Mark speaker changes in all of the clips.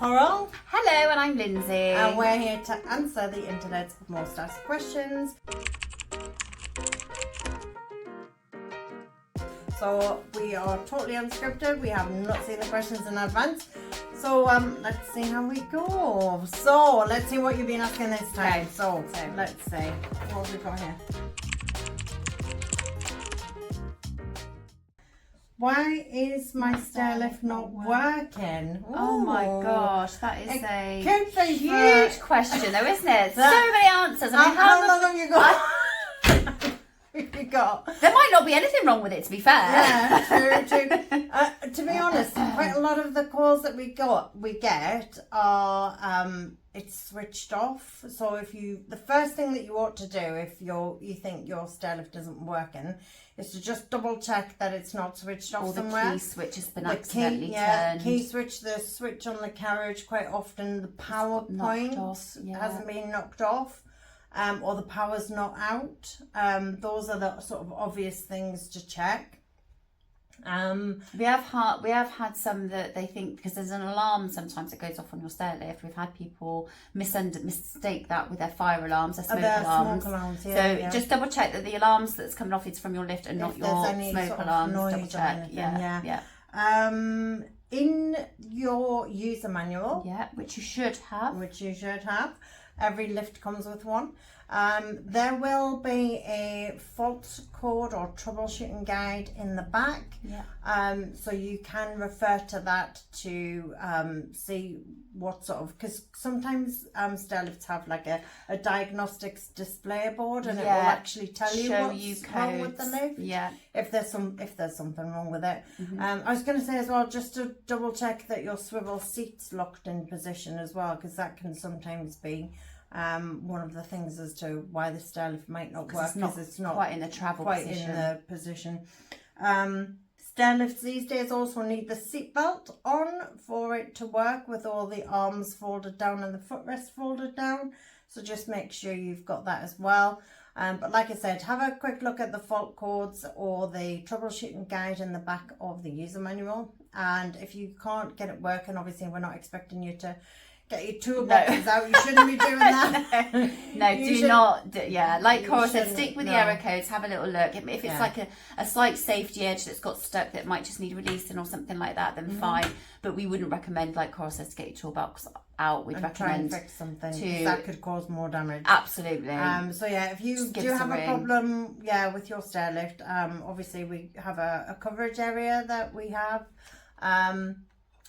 Speaker 1: Coral.
Speaker 2: Hello, and I'm Lindsay.
Speaker 1: And we're here to answer the internet's most asked questions. So we are totally unscripted. We have not seen the questions in advance. So let's see how we go. So let's see what you've been asking this time.
Speaker 2: Okay.
Speaker 1: So let's see. What have we got here? Why is my stairlift not working?
Speaker 2: Oh my gosh, that is a
Speaker 1: huge
Speaker 2: question though, isn't it? So many answers. I mean,
Speaker 1: how long have you got? You got?
Speaker 2: There might not be anything wrong with it, to be fair.
Speaker 1: Yeah, true. To be honest, quite a lot of the calls that we get are it's switched off. So the first thing that you ought to do if you think your stairlift isn't working is to just double check that it's not switched off somewhere.
Speaker 2: Or the key switch has been accidentally turned.
Speaker 1: Key switch, the switch on the carriage, quite often the power point hasn't been knocked off. Or the power's not out. Those are the sort of obvious things to check.
Speaker 2: We have had some that they think, because there's an alarm sometimes that goes off on your stairlift. We've had people mistake that with their fire alarms, their smoke alarms. Just double check that the alarms that's coming off is from your lift and not your smoke alarms. Double check.
Speaker 1: In your user manual,
Speaker 2: which you should have.
Speaker 1: Every lift comes with one. There will be a fault code or troubleshooting guide in the back. So you can refer to that to see what sort of, because sometimes stairlifts have like a diagnostics display board, and it will actually tell you what's wrong with the lift. If there's something wrong with it. I was going to say as well, just to double check that your swivel seat's locked in position as well, because that can sometimes be one of the things as to why the stairlift might not work, because it's not
Speaker 2: quite in the travel position.
Speaker 1: In the position. Stairlifts these days also need the seat belt on for it to work, with all the arms folded down and the footrest folded down. So just make sure you've got that as well. But like I said, have a quick look at the fault codes or the troubleshooting guide in the back of the user manual. And if you can't get it working, obviously we're not expecting you to get your toolboxes out. You shouldn't be doing that.
Speaker 2: Do not. Like Coral said, stick with the error codes. Have a little look. If it's like a slight safety edge that's got stuck that might just need releasing or something like that, then fine. But we wouldn't recommend, like Coral says, to get your toolbox out. We'd recommend
Speaker 1: try and fix something, because that could cause more damage.
Speaker 2: Absolutely.
Speaker 1: So if you do have a problem, with your stairlift, obviously we have a coverage area that we have,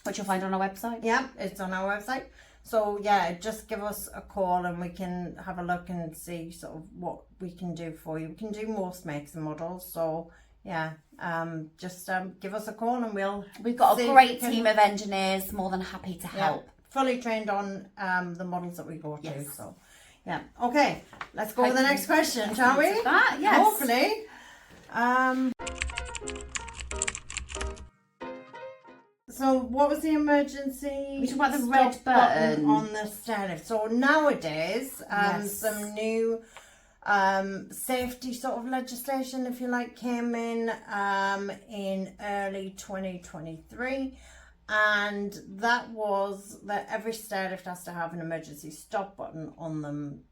Speaker 2: which you'll find on our website.
Speaker 1: Yeah, it's on our website. So just give us a call and we can have a look and see sort of what we can do for you. We can do most makes and models. So just give us a call and
Speaker 2: we've got a great team of engineers, more than happy to help.
Speaker 1: Fully trained on the models that we go to. So okay, let's go to the next question, shall we?
Speaker 2: Yes.
Speaker 1: Hopefully. So what was the emergency?
Speaker 2: We talked about the red button
Speaker 1: on the stairlift. So nowadays, some new safety sort of legislation, if you like, came in early 2023, and that was that every stairlift has to have an emergency stop button on them.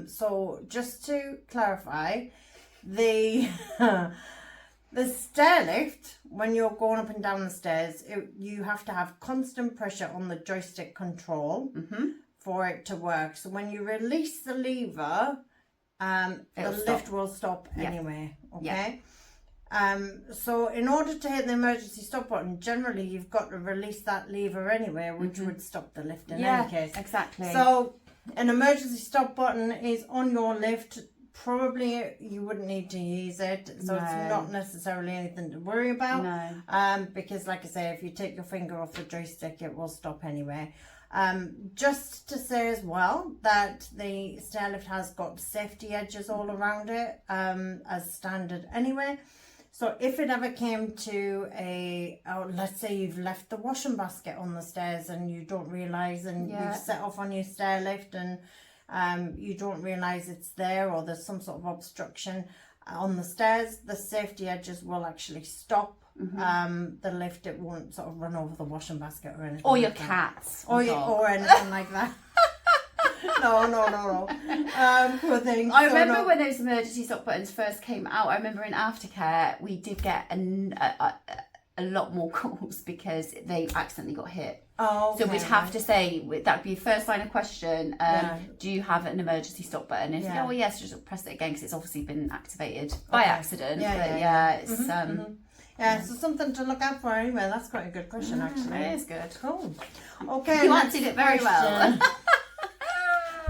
Speaker 1: So just to clarify, the stairlift, when you're going up and down the stairs, you have to have constant pressure on the joystick control for it to work. So when you release the lever, the lift will stop anyway. Okay. So in order to hit the emergency stop button, generally you've got to release that lever anyway, which would stop the lift in any case.
Speaker 2: Exactly.
Speaker 1: So an emergency stop button is on your lift. Probably you wouldn't need to use it, so it's not necessarily anything to worry about. Because like I say, if you take your finger off the joystick, it will stop anyway. Just to say as well that the stairlift has got safety edges all around it, as standard anyway. So if it ever came to let's say you've left the washing basket on the stairs and you don't realise, and you've set off on your stairlift and you don't realise it's there, or there's some sort of obstruction on the stairs, the safety edges will actually stop the lift, it won't sort of run over the washing basket or anything.
Speaker 2: Or your
Speaker 1: like that.
Speaker 2: cats.
Speaker 1: Or anything like that. No. Poor thing.
Speaker 2: I remember when those emergency stop buttons first came out, I remember in aftercare we did get a lot more calls because they accidentally got hit.
Speaker 1: Oh, okay,
Speaker 2: so we'd have to say, that would be first line of question, do you have an emergency stop button? And if you go, well, yes, just press it again because it's obviously been activated by accident.
Speaker 1: So something to look out for anyway. That's quite a good question, actually.
Speaker 2: It is good.
Speaker 1: Cool. Okay,
Speaker 2: you answered it very well.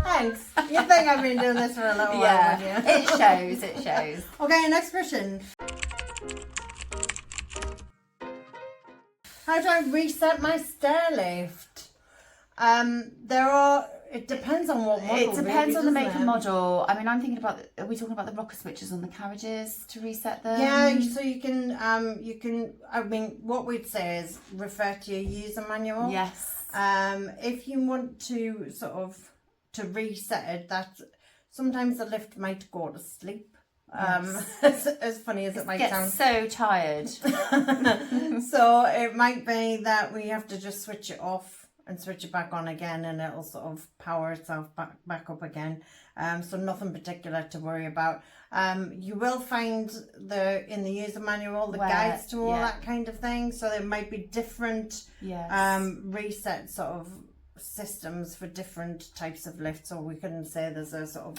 Speaker 1: Thanks. You think I've been doing this for a little while, wouldn't you?
Speaker 2: It shows.
Speaker 1: Okay, next question. How do I reset my Stairlift? It depends on what model.
Speaker 2: It depends on the make and model. I mean, I'm thinking about, are we talking about the rocker switches on the carriages to reset them?
Speaker 1: Yeah, so you can, I mean, what we'd say is refer to your user manual.
Speaker 2: Yes.
Speaker 1: If you want to to reset it, that sometimes the lift might go to sleep. As funny as it might sound.
Speaker 2: So tired.
Speaker 1: So it might be that we have to just switch it off and switch it back on again, and it'll sort of power itself back up again. So nothing particular to worry about. You will find in the user manual the guides to all that kind of thing. So there might be different reset sort of systems for different types of lifts, or we couldn't say there's a sort of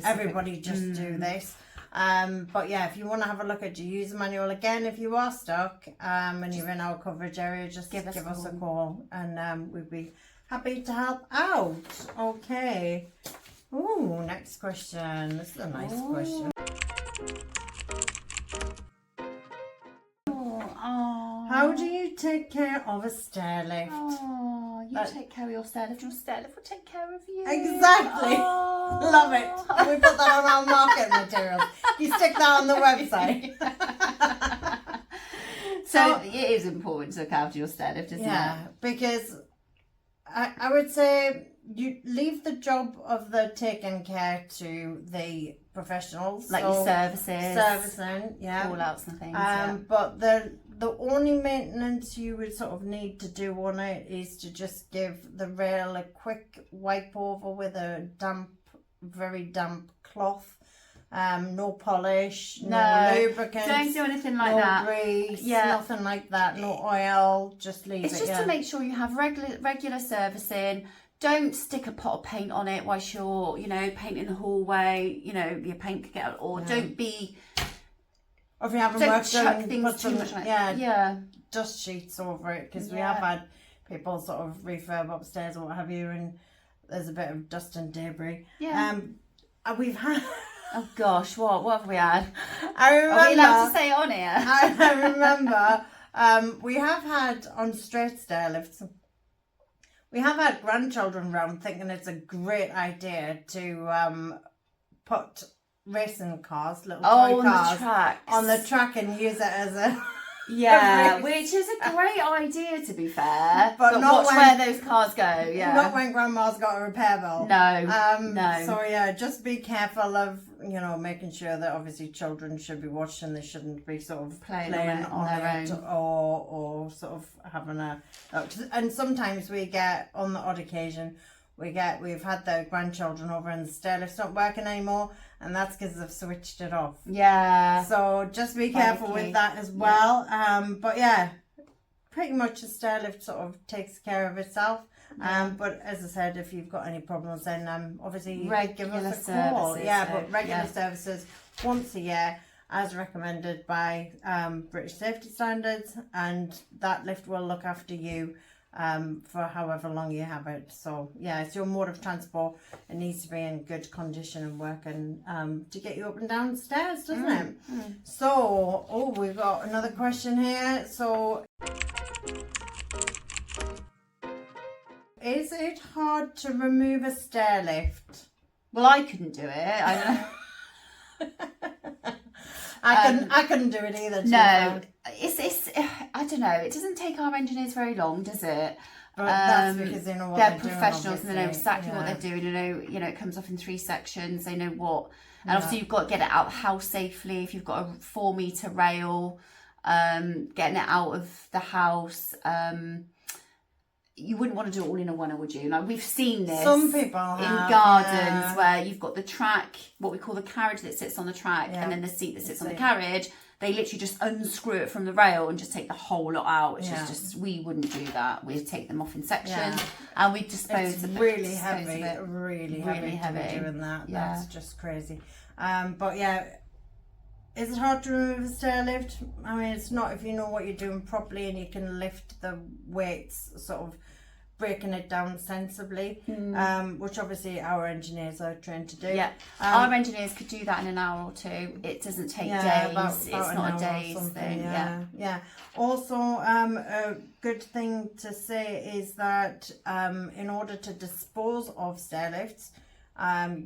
Speaker 1: everybody just do this. But yeah, if you want to have a look at your user manual again, if you are stuck and you're in our coverage area, just give us a call, and we'd be happy to help out. Okay. Ooh, next question. This is a nice question. How do you take care of a stairlift?
Speaker 2: You take care of your stairlift. Your stairlift will take care of you.
Speaker 1: Exactly. Love it. We put that on our marketing materials. You stick that on the website.
Speaker 2: So it is important to look after your stairlift, isn't it?
Speaker 1: Yeah, because I would say you leave the job of the taking care to the professionals.
Speaker 2: Like your
Speaker 1: servicing,
Speaker 2: call outs and things.
Speaker 1: But the only maintenance you would sort of need to do on it is to just give the rail a quick wipe over with a very damp cloth. No polish, no lubricant.
Speaker 2: Don't do anything like that.
Speaker 1: No grease, nothing like that. No oil. Just leave it.
Speaker 2: It's just to make sure you have regular servicing. Don't stick a pot of paint on it whilst you're, painting the hallway. Your paint could get out. Or don't be.
Speaker 1: Or if you haven't worked
Speaker 2: chuck things too much.
Speaker 1: Dust sheets over it, because we have had people sort of refurb upstairs or what have you, and there's a bit of dust and debris. We've had.
Speaker 2: Oh gosh, what have we had?
Speaker 1: I remember.
Speaker 2: Are we allowed to say it on here?
Speaker 1: I remember. We have had on straight stairlifts. We have had grandchildren round thinking it's a great idea to put racing cars, little toy cars, on the track and use it as a
Speaker 2: which is a great idea, to be fair.
Speaker 1: But not
Speaker 2: watch where those cars go.
Speaker 1: Not when grandma's got a repair bill.
Speaker 2: No.
Speaker 1: So just be careful of making sure that obviously children should be watched and they shouldn't be sort of playing on their own or sort of having and sometimes we get, on the odd occasion, we've had the grandchildren over and the stairlift's not working anymore, and that's because they've switched it off. So just be careful with that as well. But pretty much the stairlift sort of takes care of itself. But as I said, if you've got any problems, then obviously give us a call. But regular services once a year, as recommended by British safety standards, and that lift will look after you for however long you have it. So it's your mode of transport. It needs to be in good condition and working to get you up and down stairs, doesn't it? So we've got another question here. So is it hard to remove a stairlift?
Speaker 2: Well, I couldn't do it. I don't know.
Speaker 1: I couldn't do it either.
Speaker 2: No, it's I don't know. It doesn't take our engineers very long, does it?
Speaker 1: But that's because they know what
Speaker 2: they're professionals and they know exactly what they're doing. It comes off in 3 sections. They know what, and obviously you've got to get it out the house safely. If you've got a 4 meter rail, getting it out of the house. You wouldn't want to do it all in a winner, would you? Like, we've seen this.
Speaker 1: Some people have,
Speaker 2: in gardens where you've got the track, what we call the carriage that sits on the track, and then the seat that sits on the carriage. They literally just unscrew it from the rail and just take the whole lot out, which is just, we wouldn't do that. We'd take them off in sections and we'd dispose of it.
Speaker 1: Really heavy to be doing that. That's just crazy. But yeah, is it hard to remove a stair lift? I mean, it's not if you know what you're doing properly and you can lift the weights, sort of breaking it down sensibly, which obviously our engineers are trained to do.
Speaker 2: Yeah, our engineers could do that in an hour or two. It doesn't take days. About it's not a day's thing. Yeah.
Speaker 1: Also, a good thing to say is that in order to dispose of stair lifts,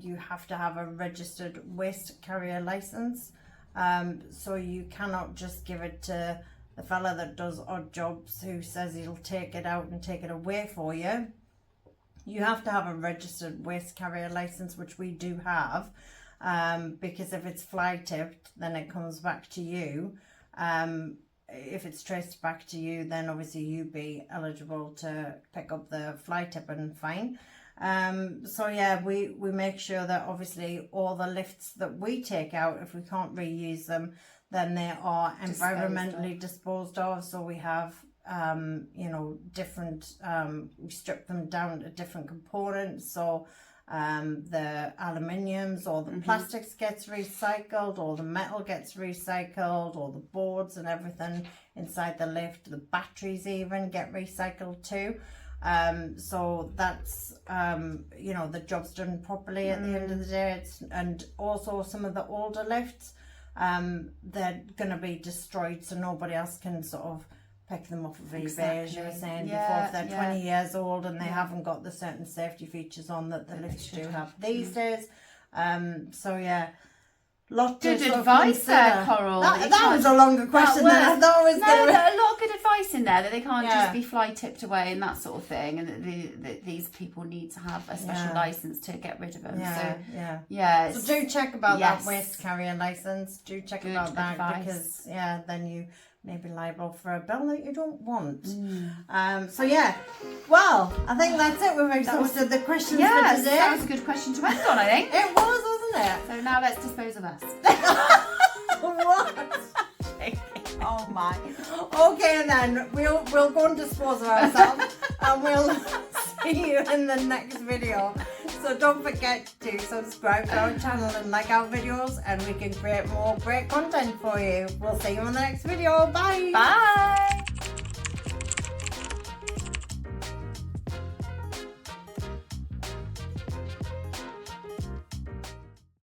Speaker 1: you have to have a registered waste carrier license. So you cannot just give it to the fella that does odd jobs who says he'll take it out and take it away for you. You have to have a registered waste carrier license, which we do have, because if it's fly tipped, then it comes back to you. If it's traced back to you, then obviously you'd be eligible to pick up the fly tipping fine. So yeah, we make sure that obviously all the lifts that we take out, if we can't reuse them, then they are environmentally disposed of. So we have different, we strip them down to different components. So the aluminiums or the plastics gets recycled, or the metal gets recycled, or the boards and everything inside the lift, the batteries even get recycled too. So that's the job's done properly at the end of the day. And also some of the older lifts, they're going to be destroyed, so nobody else can sort of pick them off of eBay, as you were saying before. If they're 20 years old and they haven't got the certain safety features on that the lifts do have these days. So yeah,
Speaker 2: good advice there, Coral.
Speaker 1: That was a longer question than I thought it was going to be.
Speaker 2: A lot of good advice in there, that they can't just be fly tipped away and that sort of thing, and that these people need to have a special license to get rid of them. So
Speaker 1: do check about that waste carrier license. Do check about that, because then you may be liable for a bill that you don't want. Well, I think that's it. We've exhausted the questions for today.
Speaker 2: That was a good question to end on, I think.
Speaker 1: It was, wasn't it?
Speaker 2: So now let's dispose of us.
Speaker 1: What? Oh my. Okay then, we'll go and dispose of ourselves, and we'll see you in the next video. So don't forget to subscribe to our channel and like our videos, and we can create more great content for you. We'll see you in the next video. Bye.
Speaker 2: Bye.